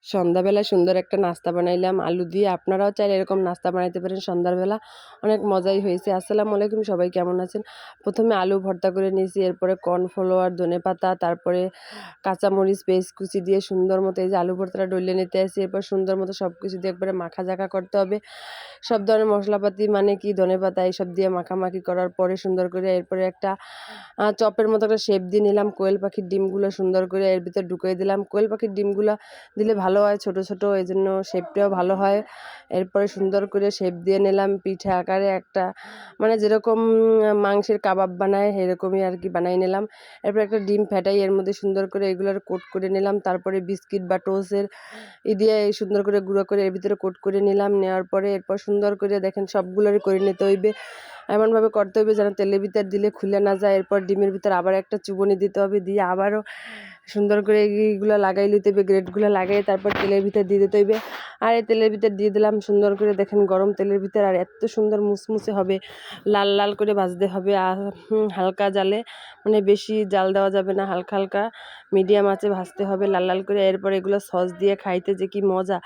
সন্ধ্যাবেলায় সুন্দর একটা নাস্তা বানাইলাম আলু দিয়ে। আপনারাও চাইলে এরকম নাস্তা বানাইতে পারেন সন্ধ্যার বেলা, অনেক মজাই হয়েছে। আসসালামু আলাইকুম, সবাই কেমন আছেন? প্রথমে আলু ভর্তা করে নিয়েছি, এরপরে কর্নফ্লাওয়ার, ধনেপাতা, তারপরে কাঁচামরিচ পেস্ট কুচি দিয়ে সুন্দর মতো এই যে আলু ভর্তাটা ডলে নিতে আসি। এরপর সুন্দর মতো সব কিছু দিয়ে একবারে মাখা করতে হবে। সব ধরনের মশলাপাতি মানে কি ধনেপাতা এইসব দিয়ে মাখামাখি করার পরে সুন্দর করে এরপরে একটা চপের মতো একটা শেপ দিয়ে নিলাম। কোয়েল পাখির ডিমগুলো সুন্দর করে এর ভিতর ঢুকিয়ে দিলাম। কোয়েল পাখির ডিমগুলো দিলে ভালো হয়, ছোট ছোট, এই জন্য শেপটাও ভালো হয়। এরপরে সুন্দর করে শেপ দিয়ে নিলাম পিঠে আকারে একটা, মানে যেরকম মাংসের কাবাব বানায় সেরকমই আর কি বানাই নিলাম। এরপর একটা ডিম ফেটাই এর মধ্যে সুন্দর করে এগুলোর কোট করে নিলাম। তারপরে বিস্কিট বা টোস্টের দিয়ে সুন্দর করে গুঁড়ো করে এর ভিতরে কোট করে নিলাম। নেওয়ার পরে এরপর সুন্দর করে দেখেন সবগুলোরই করে নিতে হইবে, এমনভাবে করতে হবে যেন তেলের ভিতর দিলে খুলে না যায়। এরপর ডিমের ভিতর আবার একটা চুবনি দিতে হবে, দিয়ে আবারও সুন্দর করে এইগুলো লাগাই নিতে হবে, গ্রেডগুলো লাগাই তারপর তেলের ভিতর দিয়ে দিতে হইবে। আর এই তেলের ভিতর দিয়ে দিলাম সুন্দর করে, দেখেন গরম তেলের ভিতর, আর এত সুন্দর মুসমুসে হবে, লাল লাল করে ভাজতে হবে। আর হালকা জালে, মানে বেশি জাল দেওয়া যাবে না, হালকা হালকা মিডিয়াম আঁচে ভাজতে হবে লাল লাল করে। এরপর এগুলো সস দিয়ে খাইতে যে কি মজা,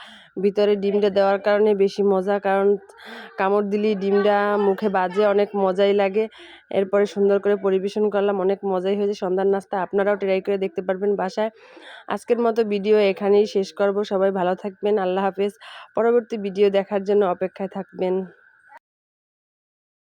ভিতরে ডিমটা দেওয়ার কারণে বেশি মজা, কারণ কামড় দিলেই ডিমটা মুখে বাজে, অনেক মজাই লাগে। এরপরে সুন্দর করে পরিবেশন করলাম, অনেক মজাই হয়েছে সন্ধ্যার নাস্তা। আপনারাও ট্রাই করে দেখতে পারবেন বাসায়। আজকের মতো ভিডিও এখানেই শেষ করব। সবাই ভালো থাকবেন, আল্লাহ হাফেজ। পরবর্তী ভিডিও দেখার জন্য অপেক্ষায় থাকবেন।